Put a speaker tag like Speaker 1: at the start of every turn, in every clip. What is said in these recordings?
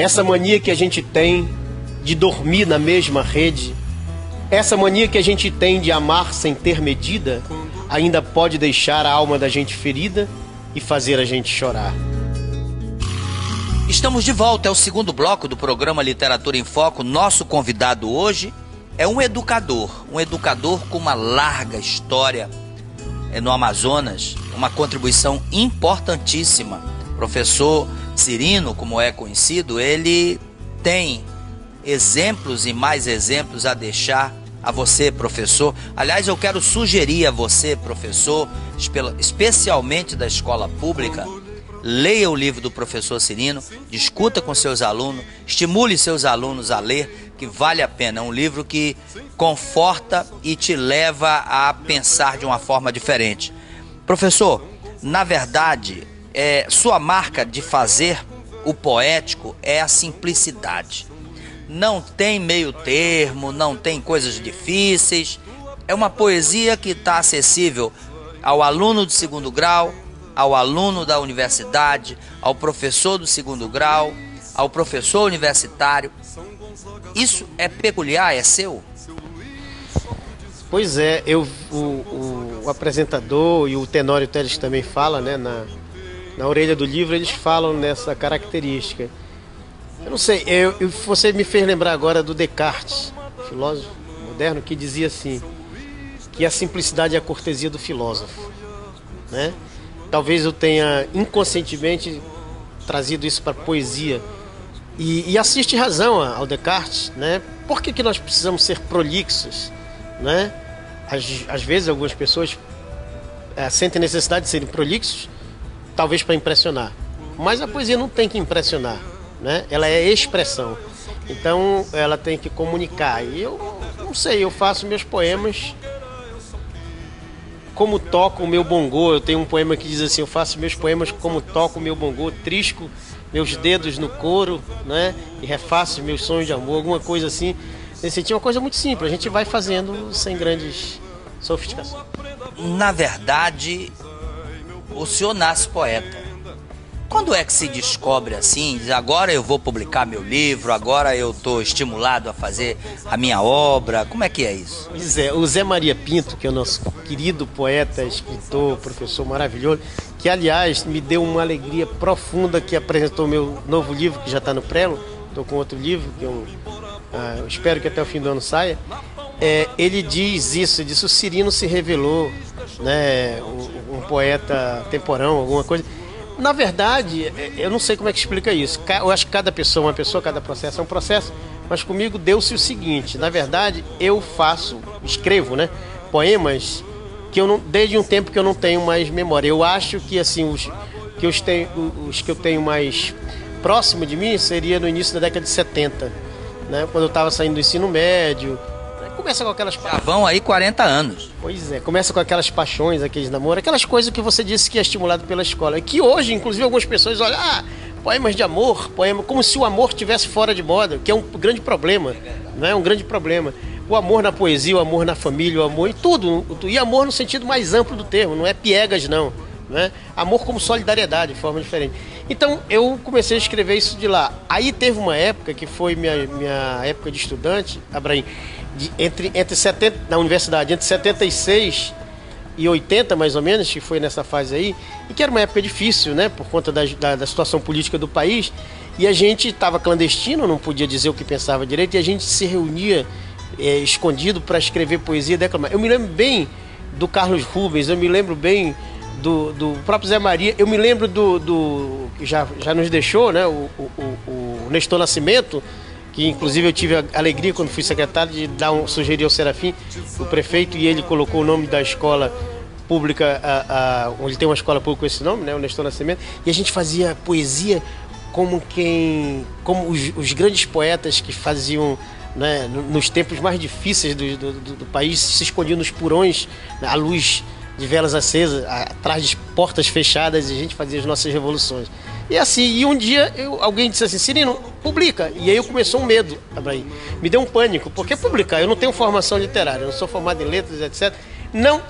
Speaker 1: essa mania que a gente tem de dormir na mesma rede, essa mania que a gente tem de amar sem ter medida, ainda pode deixar a alma da gente ferida e fazer a gente chorar.
Speaker 2: Estamos de volta, é o segundo bloco do programa Literatura em Foco. Nosso convidado hoje é um educador com uma larga história no Amazonas, uma contribuição importantíssima. Professor Cirino, como é conhecido, ele tem exemplos e mais exemplos a deixar a você, professor. Aliás, eu quero sugerir a você, professor, especialmente da escola pública, leia o livro do professor Cirino, discuta com seus alunos, estimule seus alunos a ler, que vale a pena. É um livro que conforta e te leva a pensar de uma forma diferente. Professor, na verdade, sua marca de fazer o poético é a simplicidade. Não tem meio termo, não tem coisas difíceis. É uma poesia que está acessível ao aluno de segundo grau, ao aluno da universidade, ao professor do segundo grau, ao professor universitário. Isso é peculiar, é seu?
Speaker 1: Pois é, o apresentador e o Tenório Teles também fala, né, na orelha do livro, eles falam nessa característica. Eu não sei, você me fez lembrar agora do Descartes, filósofo moderno, que dizia assim, que a simplicidade é a cortesia do filósofo, né? Talvez eu tenha inconscientemente trazido isso para a poesia. E assiste razão ao Descartes, né? Por que nós precisamos ser prolixos, né? Às vezes algumas pessoas sentem necessidade de serem prolixos, talvez para impressionar. Mas a poesia não tem que impressionar, né? Ela é expressão. Então ela tem que comunicar. E eu não sei, eu faço meus poemas como toco o meu bongô. Eu tenho um poema que diz assim: eu faço meus poemas como toco o meu bongô, trisco meus dedos no couro, né? E refaço meus sonhos de amor, alguma coisa assim. Nesse sentido, uma coisa muito simples, a gente vai fazendo sem grandes sofisticações.
Speaker 2: Na verdade, o senhor nasce poeta. Quando é que se descobre assim, diz, agora eu vou publicar meu livro, agora eu estou estimulado a fazer a minha obra? Como é que é isso?
Speaker 1: Pois é, o Zé Maria Pinto, que é o nosso querido poeta, escritor, professor maravilhoso, que aliás me deu uma alegria profunda, que apresentou meu novo livro, que já está no prelo. Estou com outro livro, que eu espero que até o fim do ano saia. Ele diz isso, o Cirino se revelou, né, um poeta temporão, alguma coisa. Na verdade, eu não sei como é que explica isso. Eu acho que cada pessoa, uma pessoa, cada processo é um processo. Mas comigo deu-se o seguinte: na verdade, eu escrevo, né, poemas que desde um tempo que eu não tenho mais memória. Eu acho que assim os que eu tenho mais próximo de mim seria no início da década de 70, né, quando eu estava saindo do ensino médio. Começa com aquelas
Speaker 2: já vão aí 40 anos.
Speaker 1: Pois é, começa com aquelas paixões, aqueles namoros, aquelas coisas que você disse que é estimulado pela escola. E que hoje, inclusive, algumas pessoas olham, poemas de amor, como se o amor estivesse fora de moda, que é um grande problema, né? Um grande problema. O amor na poesia, o amor na família, o amor em tudo. E amor no sentido mais amplo do termo, não é piegas, não. Né? Amor como solidariedade, de forma diferente. Então, eu comecei a escrever isso de lá. Aí teve uma época, que foi minha época de estudante, Abraim, entre 70, na universidade, entre 76 e 80, mais ou menos, que foi nessa fase aí, e que era uma época difícil, né, por conta da situação política do país, e a gente estava clandestino, não podia dizer o que pensava direito, e a gente se reunia escondido para escrever poesia e declamar. Eu me lembro bem do Carlos Rubens, eu me lembro bem do próprio Zé Maria, eu me lembro que já nos deixou, né, o Nestor Nascimento, que inclusive eu tive a alegria, quando fui secretário, de sugerir ao Serafim, o prefeito, e ele colocou o nome da escola pública, onde tem uma escola pública com esse nome, né, o Nestor Nascimento, e a gente fazia poesia como os grandes poetas que faziam, né, nos tempos mais difíceis do país, se escondiam nos porões, né, à luz de velas acesas, atrás de portas fechadas, e a gente fazia as nossas revoluções. E assim, e um dia alguém disse assim: Cirino, publica. E aí começou um medo, Abraim. Me deu um pânico, porque publicar? Eu não tenho formação literária, eu não sou formado em letras, etc. Não,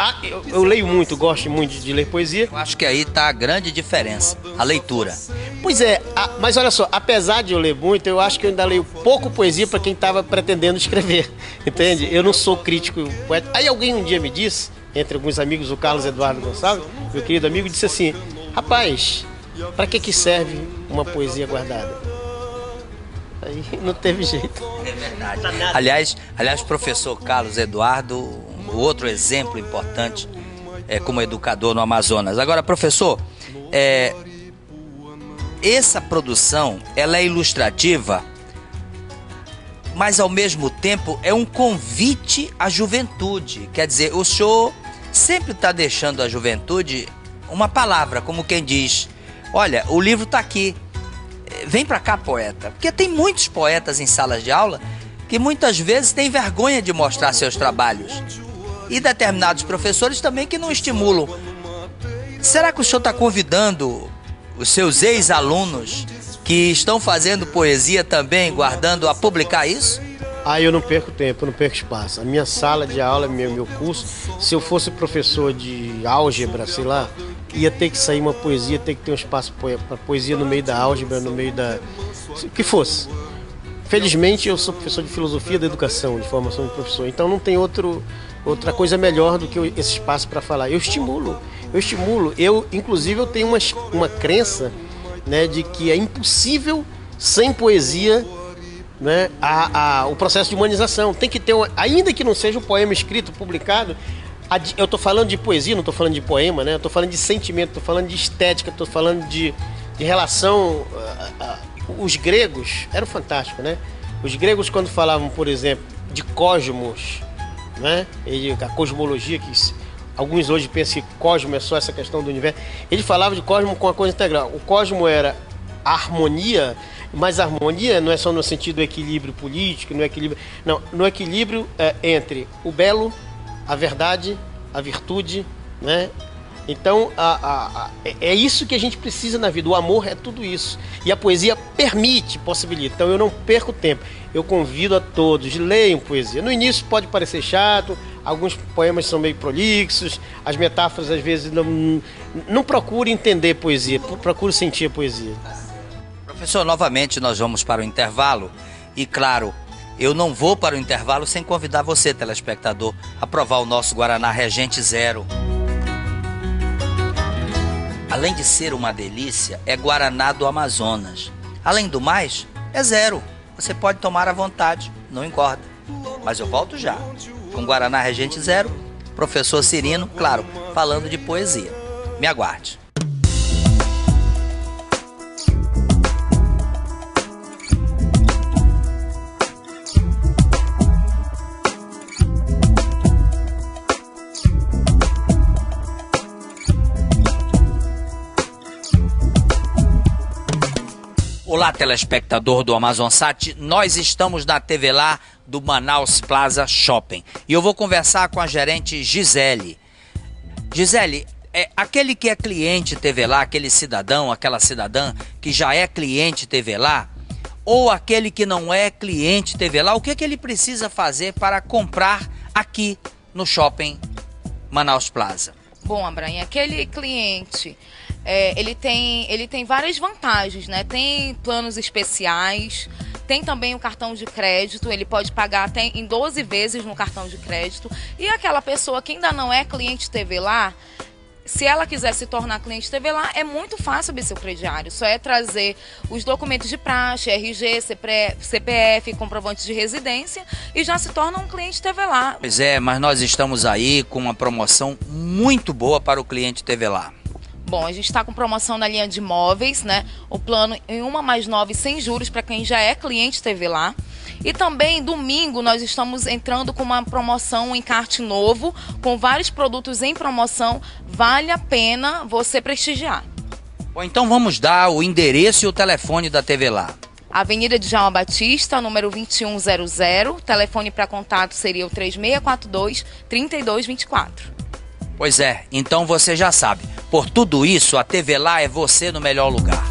Speaker 1: eu leio muito, gosto muito de ler poesia.
Speaker 2: Eu acho que aí está a grande diferença, a leitura.
Speaker 1: Pois é, mas olha só, apesar de eu ler muito, eu acho que eu ainda leio pouco poesia para quem estava pretendendo escrever, entende? Eu não sou crítico poeta. Aí alguém um dia me disse, entre alguns amigos, o Carlos Eduardo Gonçalves, meu querido amigo, disse assim: rapaz, para que serve uma poesia guardada? Aí não teve jeito.
Speaker 2: É verdade. Aliás, professor Carlos Eduardo, outro exemplo importante como educador no Amazonas. Agora, professor, essa produção, ela é ilustrativa, mas ao mesmo tempo é um convite à juventude. Quer dizer, o senhor sempre está deixando à juventude uma palavra, como quem diz: olha, o livro está aqui. Vem pra cá, poeta. Porque tem muitos poetas em salas de aula que muitas vezes têm vergonha de mostrar seus trabalhos. E determinados professores também que não estimulam. Será que o senhor está convidando os seus ex-alunos que estão fazendo poesia também, guardando, a publicar isso?
Speaker 1: Eu não perco tempo, eu não perco espaço. A minha sala de aula, meu curso, se eu fosse professor de álgebra, sei lá, ia ter que sair uma poesia, ter que ter um espaço para poesia no meio da álgebra, no meio da... o que fosse. Felizmente eu sou professor de filosofia da educação, de formação de professor, então não tem outra coisa melhor do que esse espaço para falar. Eu estimulo. Inclusive eu tenho uma crença, né, de que é impossível sem poesia, né, o processo de humanização. Tem que ter, ainda que não seja um poema escrito, publicado. Eu estou falando de poesia, não estou falando de poema, né? Eu estou falando de sentimento, estou falando de estética, estou falando de relação. Os gregos eram fantásticos, né? Os gregos, quando falavam, por exemplo, de cosmos, né? A cosmologia, que alguns hoje pensam que cosmo é só essa questão do universo. Ele falava de cosmo com uma coisa integral. O cosmo era a harmonia, mas a harmonia não é só no sentido do equilíbrio político, no equilíbrio entre o belo, a verdade, a virtude, né? Então, é isso que a gente precisa na vida. O amor é tudo isso. E a poesia possibilita. Então, eu não perco tempo. Eu convido a todos, leiam poesia. No início pode parecer chato, alguns poemas são meio prolixos, as metáforas às vezes não procure entender poesia, procure sentir a poesia.
Speaker 2: Professor, novamente nós vamos para o intervalo e, claro, eu não vou para o intervalo sem convidar você, telespectador, a provar o nosso Guaraná Regente Zero. Além de ser uma delícia, é Guaraná do Amazonas. Além do mais, é zero. Você pode tomar à vontade, não engorda. Mas eu volto já, com Guaraná Regente Zero, professor Cirino, claro, falando de poesia. Me aguarde. Olá, telespectador do Amazonsat, nós estamos na TV Lá do Manaus Plaza Shopping e eu vou conversar com a gerente Gisele. Gisele, aquele que é cliente TV Lá, aquele cidadão, aquela cidadã que já é cliente TV Lá, ou aquele que não é cliente TV Lá, o que ele precisa fazer para comprar aqui no Shopping Manaus Plaza?
Speaker 3: Bom, Abraão, aquele cliente... ele tem várias vantagens, né? Tem planos especiais, tem também o cartão de crédito, ele pode pagar até em 12 vezes no cartão de crédito. E aquela pessoa que ainda não é cliente TV Lá, se ela quiser se tornar cliente TV Lá, é muito fácil abrir seu crediário. Só é trazer os documentos de praxe, RG, CPF, comprovante de residência e já se torna um cliente TV Lá.
Speaker 2: Pois é, mas nós estamos aí com uma promoção muito boa para o cliente TV Lá.
Speaker 3: Bom, a gente está com promoção na linha de imóveis, né? O plano em 1+9 sem juros para quem já é cliente TV Lá. E também, domingo, nós estamos entrando com uma promoção, um encarte novo, com vários produtos em promoção. Vale a pena você prestigiar.
Speaker 2: Bom, então vamos dar o endereço e o telefone da TV Lá.
Speaker 3: Avenida de Djalma Batista, número 2100. Telefone para contato seria o 3642-3224.
Speaker 2: Pois é, então você já sabe. Por tudo isso, a TV Lá é você no melhor lugar.